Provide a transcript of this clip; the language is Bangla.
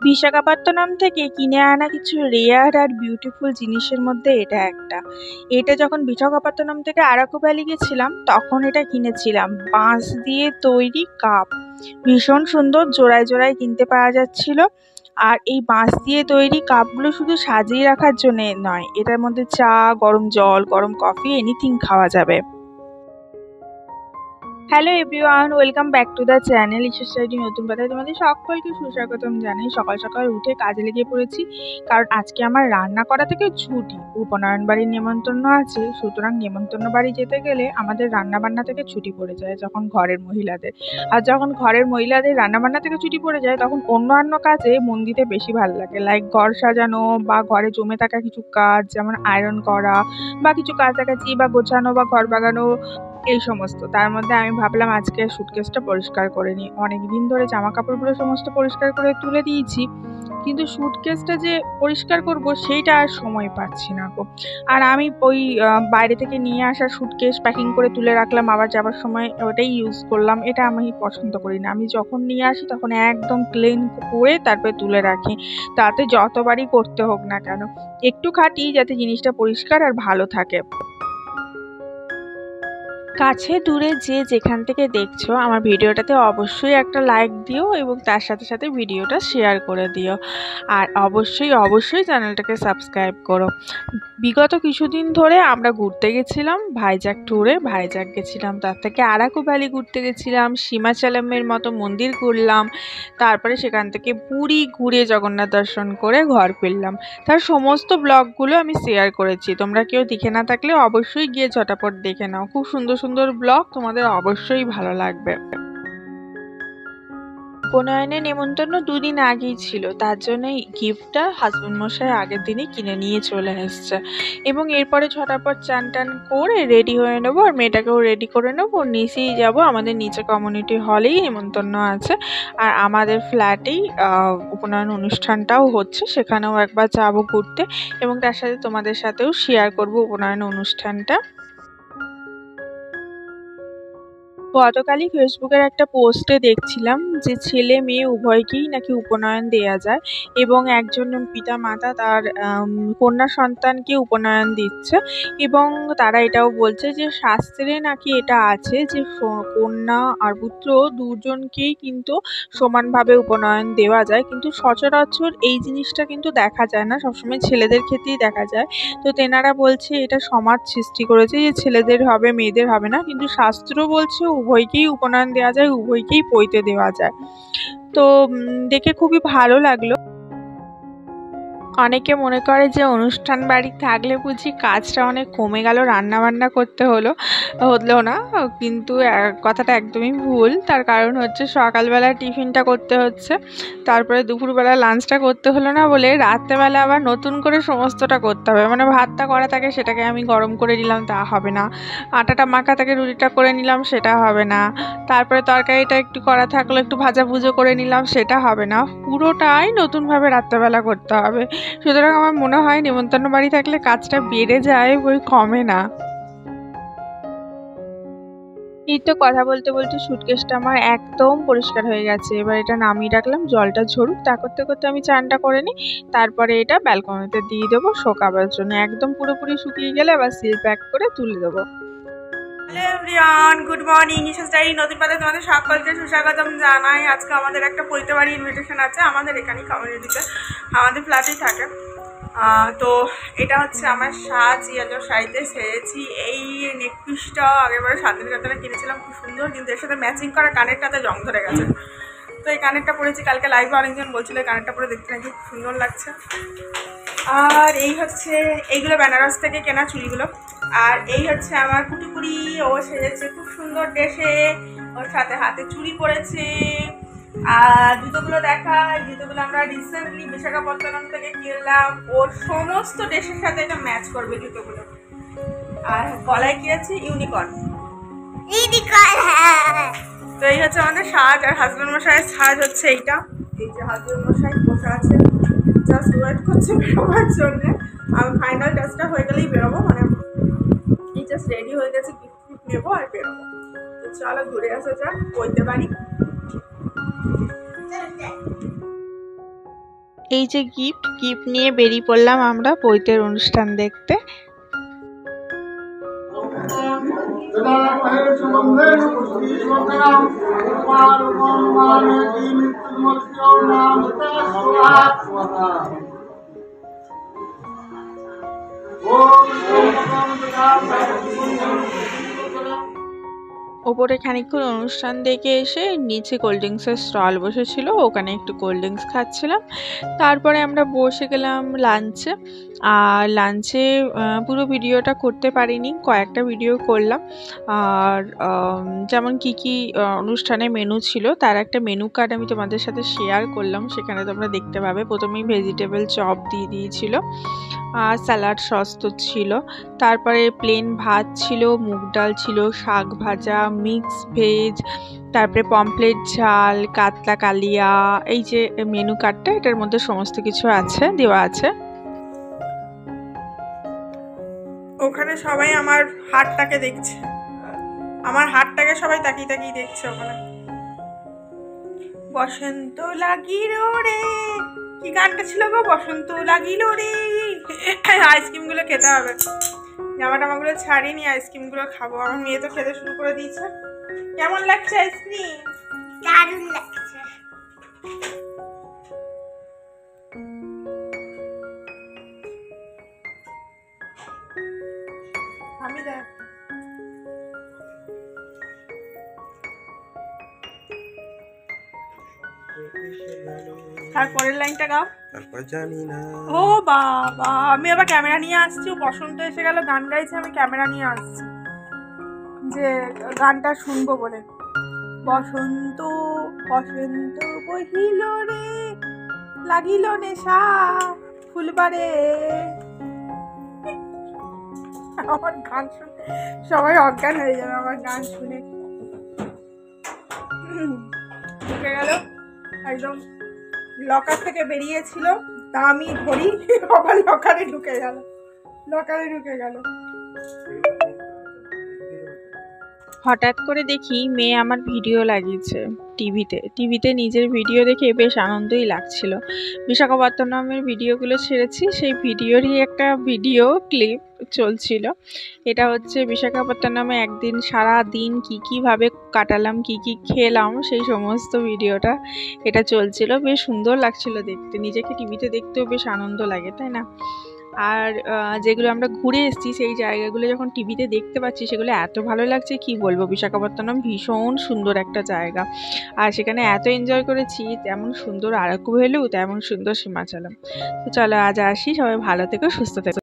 বিশাখাপত্তনম থেকে কিনে আনা কিছু রেয়ার আর বিউটিফুল জিনিসের মধ্যে এটা একটা। এটা যখন বিশাখাপত্তনম থেকে আরাকু ভ্যালি গেছিলাম তখন এটা কিনেছিলাম। বাঁশ দিয়ে তৈরি কাপ, ভীষণ সুন্দর, জোড়ায় জোড়ায় কিনতে পাওয়া যাচ্ছিল। আর এই বাঁশ দিয়ে তৈরি কাপগুলো শুধু সাজিয়ে রাখার জন্য নয়, এটার মধ্যে চা, গরম জল, গরম কফি, এনিথিং খাওয়া যাবে। Hello everyone, welcome back to the channel ঈশ্বর সাইডি নতুন পাতায় তোমাদের সকলকে সুস্বাগতম জানাই। সকাল সকাল উঠে কাজে লেগে পড়েছি, কারণ আজকে আমার রান্না করা থেকে ছুটি। উপনয়ন বাড়ির নেমন্তন্ন আছে, সুতরাং নেমন্তন্ন বাড়ি যেতে গেলে আমাদের রান্না বান্না থেকে ছুটি পড়ে যায় যখন ঘরের মহিলাদের। আর যখন ঘরের মহিলাদের রান্না বান্না থেকে ছুটি পড়ে যায় তখন অন্যান্য কাজে মন দিতে বেশি ভালো লাগে, লাইক ঘর সাজানো বা ঘরে জমে থাকা কিছু কাজ, যেমন আয়রন করা বা কিছু কাছাকাছি বা গোছানো বা ঘর বাগানো, এই সমস্ত। তার মধ্যে আমি ভাবলাম আজকে সুটকেসটা পরিষ্কার করে নিই। অনেকদিন ধরে জামা কাপড়গুলো সমস্ত পরিষ্কার করে তুলে দিয়েছি, কিন্তু সুটকেসটা যে পরিষ্কার করব সেইটা আর সময় পাচ্ছি না গো। আর আমি ওই বাইরে থেকে নিয়ে আসা সুটকেস প্যাকিং করে তুলে রাখলাম, আবার যাবার সময় ওটাই ইউজ করলাম। এটা আমি পছন্দ করি না। আমি যখন নিয়ে আসি তখন একদম ক্লিন করে তারপরে তুলে রাখি, তাতে যতবারই করতে হোক না কেন একটু খাটি, যাতে জিনিসটা পরিষ্কার আর ভালো থাকে। কাছে দূরে যে যেখান থেকে দেখছো আমার ভিডিওটাতে অবশ্যই একটা লাইক দিও এবং তার সাথে সাথে ভিডিওটা শেয়ার করে দিও। আর অবশ্যই চ্যানেলটাকে সাবস্ক্রাইব করো। বিগত কিছুদিন ধরে আমরা ঘুরতে গেছিলাম ভাইজ্যাক ট্যুরে। ভাইজ্যাক গেছিলাম, তার থেকে আরাকু ভ্যালি ঘুরতে গেছিলাম, সীমাচলমের মতো মন্দির ঘুরলাম, তারপরে সেখান থেকে পুরী ঘুরে জগন্নাথ দর্শন করে ঘর ফিরলাম। তার সমস্ত ব্লগগুলো আমি শেয়ার করেছি, তোমরা কেউ দেখে না থাকলে অবশ্যই গিয়ে ঝটাপট দেখে নাও। খুব সুন্দর সুন্দর ব্লগ, তোমাদের অবশ্যই ভালো লাগবে। উপনয়নে নেমন্তন্ন দুদিন আগেই ছিল, তার জন্য গিফটটা হাজবেন্ড মশাই আগের দিনই কিনে নিয়ে চলে এসছে। এবং এরপরে ঝটাপট চান টান করে রেডি হয়ে নেবো, আর মেয়েটাকেও রেডি করে নেবো, নিচেই যাব। আমাদের নিচে কমিউনিটি হলেই নেমন্তন্ন আছে, আর আমাদের ফ্ল্যাটেই উপনয়ন অনুষ্ঠানটাও হচ্ছে, সেখানেও একবার যাবো ঘুরতে এবং তার সাথে তোমাদের সাথেও শেয়ার করব উপনয়ন অনুষ্ঠানটা। গতকালই ফেসবুকের একটা পোস্টে দেখছিলাম যে ছেলে মেয়ে উভয়কেই নাকি উপনয়ন দেয়া যায়, এবং একজন পিতা মাতা তার কন্যা সন্তানকে উপনয়ন দিচ্ছে। এবং তারা এটাও বলছে যে শাস্ত্রে নাকি এটা আছে যে কন্যা আর পুত্র দুজনকেই কিন্তু সমানভাবে উপনয়ন দেওয়া যায়, কিন্তু সচরাচর এই জিনিসটা কিন্তু দেখা যায় না, সবসময় ছেলেদের ক্ষেত্রেই দেখা যায়। তো তেনারা বলছে এটা সমাজ সৃষ্টি করেছে যে ছেলেদের হবে মেয়েদের হবে না, কিন্তু শাস্ত্র বলছে উভয়কেই উপনয়ন দেওয়া যায়, উভয়কেই পৈতে দেওয়া যায়। তো দেখে খুবই ভালো লাগলো। অনেকে মনে করে যে অনুষ্ঠান বাড়ি থাকলে বুঝি কাজটা অনেক কমে গেল, রান্না বান্না করতে হলো না, কিন্তু কথাটা একদমই ভুল। তার কারণ হচ্ছে সকালবেলা টিফিনটা করতে হচ্ছে, তারপরে দুপুরবেলা লাঞ্চটা করতে হলো না বলে রাত্রেবেলা আবার নতুন করে সমস্তটা করতে হবে। মানে ভাতটা করা থাকে সেটাকে আমি গরম করে নিলাম, তা হবে না। আটাটা মাখা থাকে, রুটিটা করে নিলাম, সেটা হবে না। তারপরে তরকারিটা একটু করা থাকলো, একটু ভাজা ভুজো করে নিলাম, সেটা হবে না। পুরোটাই নতুনভাবে রাত্রেবেলা করতে হবে। সুতরাং আমার মনে হয় নেমন্তন্ন বাড়ি থাকলে কাজটা বেড়ে যায়, বই কমে না। এই তো কথা বলতে বলতে সুটকেসটা আমার একদম পরিষ্কার হয়ে গেছে। এবার এটা নামিয়ে রাখলাম, জলটা ঝরুক। তা করতে করতে আমি চানটা করে নিই, তারপরে এটা ব্যালকনিতে দিয়ে দেবো শোকাবার জন্য। একদম পুরোপুরি শুকিয়ে গেলে আবার সিল প্যাক করে তুলে দেবো। Hello everyone, good morning. ঈশ্বর ডায়েরি নতুন পাতায় তোমাদের সকলকে সুস্বাগতম জানাই। আজকে আমাদের একটা পৈতে বাড়ি ইনভিটেশন আছে, আমাদের এখানেই কমিউনিটিতে, আমাদের ফ্ল্যাটেই থাকে। তো এটা হচ্ছে আমার সাজ, ইয়েলো শাড়িতে সেরেছি। এই নেকপিসটা আগেরবারে শান্তিনিকেতনে কিনেছিলাম, খুব সুন্দর, কিন্তু এর সাথে ম্যাচিং করা কানেরটাতে জং ধরে গেছে। তো এই কানেরটা পরেছি, কালকে লাইভে অনেকজন বলছিল এই কানেরটা পরে দেখতে নাকি খুব সুন্দর লাগছে। আর এই হচ্ছে এইগুলো বেনারস থেকে কেনা চুড়িগুলো। আর এই হচ্ছে আমার কুটিকুড়ি, ও সেজেছে খুব সুন্দর ড্রেসে, ওর সাথে হাতে চুড়ি পরেছে। আর জুতোগুলো দেখা, জুতোগুলো আমরা রিসেন্টলি বিশাখাপত্তনম থেকে কিনলাম, ওর সমস্ত ড্রেসের সাথে এটা ম্যাচ করবে জুতোগুলো। আর গলায় কিনেছি ইউনিকর্ন। তো এই হচ্ছে আমাদের সাজ। আর হাজবেন্ড মশাইয়ের সাজ হচ্ছে এইটা। এই যে হাজবেন্ড মশাই বসে আছে, জাস্ট ওয়েট করছে বেরোবার জন্য। আমি ফাইনাল টাচটা হয়ে গেলেই বেরোবো, মানে এই জাস্ট রেডি হয়ে গেছে, গিফট নেবো আর বেরোবো। তো চলো ঘুরে আসা যাক পৈতে বাড়ি। এই যে গিফট নিয়ে বেরিয়ে পড়লাম আমরা বৈতের অনুষ্ঠান দেখতে। ওপরে খানিকক্ষণ অনুষ্ঠান দেখে এসে নিচে কোল্ড ড্রিঙ্কসের স্টল বসেছিল, ওখানে একটু কোল্ড ড্রিঙ্কস খাচ্ছিলাম। তারপরে আমরা বসে গেলাম লাঞ্চে। আর লাঞ্চে পুরো ভিডিওটা করতে পারিনি, কয়েকটা ভিডিও করলাম। আর যেমন কি অনুষ্ঠানে মেনু ছিল তার একটা মেনু কার্ড আমি তোমাদের সাথে শেয়ার করলাম, সেখানে তোমরা দেখতে পাবে। প্রথমেই ভেজিটেবল চপ দিয়ে দিয়েছিল, আর স্যালাড সস তো ছিল, তারপরে প্লেন ভাত ছিল, মুগ ডাল ছিল, শাক ভাজা, মিক্স ভেজ, তারপরে পমফ্লেট ঝাল, কাতলা কালিয়া। এই যে মেনু কার্ডটা, এটার মধ্যে সমস্ত কিছু আছে, দেওয়া আছে। ওখানে সবাই আমার হাতটাকে দেখছে, আমার হাতটাকে সবাই তাকিয়ে তাকিয়ে দেখছে ওখানে। বসন্ত লাগিল রে, কি গানটা ছিল গো? বসন্ত লাগিল রে। আইসক্রিম গুলো খেতে হবে, জামা টামাগুলো ছাড়িনি, আইসক্রিম গুলো খাবো। আমার মেয়ে তো খেতে শুরু করে দিয়েছে। কেমন লাগছে আইসক্রিম? দারুণ লাগছে। আমি দেখ তারপরের লাইনটা গাও। তারপর জানি না। ও বাবা, আমি আবার ক্যামেরা নিয়ে আসছি। বসন্ত এসে গেল, গান গাইছে, আমি ক্যামেরা নিয়ে আসছি যে গানটা শুনবো বলে। বসন্ত বসন্ত বহিল রে, লাগিল নেশা ফুলবারে। আমার গান শুনে সবাই অজ্ঞান হয়ে যাবে আমার গান শুনে। ঢুকে গেল একদম, লকার থেকে বেরিয়েছিল, দামি ঘড়ি আবার লকারে ঢুকে গেল। হঠাৎ করে দেখি মেয়ে আমার ভিডিও লাগিয়েছে টিভিতে নিজের ভিডিও দেখে বেশ আনন্দই লাগছিল। বিশাখাপত্তনমের ভিডিওগুলো ছেড়েছি, সেই ভিডিওরই একটা ভিডিও ক্লিপ চলছিল। এটা হচ্ছে বিশাখাপত্তনমে একদিন সারা দিন কীভাবে কাটালাম, কি খেলাম, সেই সমস্ত ভিডিওটা এটা চলছিল। বেশ সুন্দর লাগছিল দেখতে, নিজেকে টিভিতে দেখতেও বেশ আনন্দ লাগে, তাই না? আর যেগুলো আমরা ঘুরে এসেছি সেই জায়গাগুলো যখন টিভিতে দেখতে পাচ্ছি সেগুলো এত ভালো লাগছে কি বলবো। বিশাখাপত্তনম ভীষণ সুন্দর একটা জায়গা, আর সেখানে এত এনজয় করেছি। তেমন সুন্দর আরাকু ভ্যালি, তেমন সুন্দর সীমাচলম। তো চলো আজ আসি, সবাই ভালো থেকো, সুস্থ থেকো।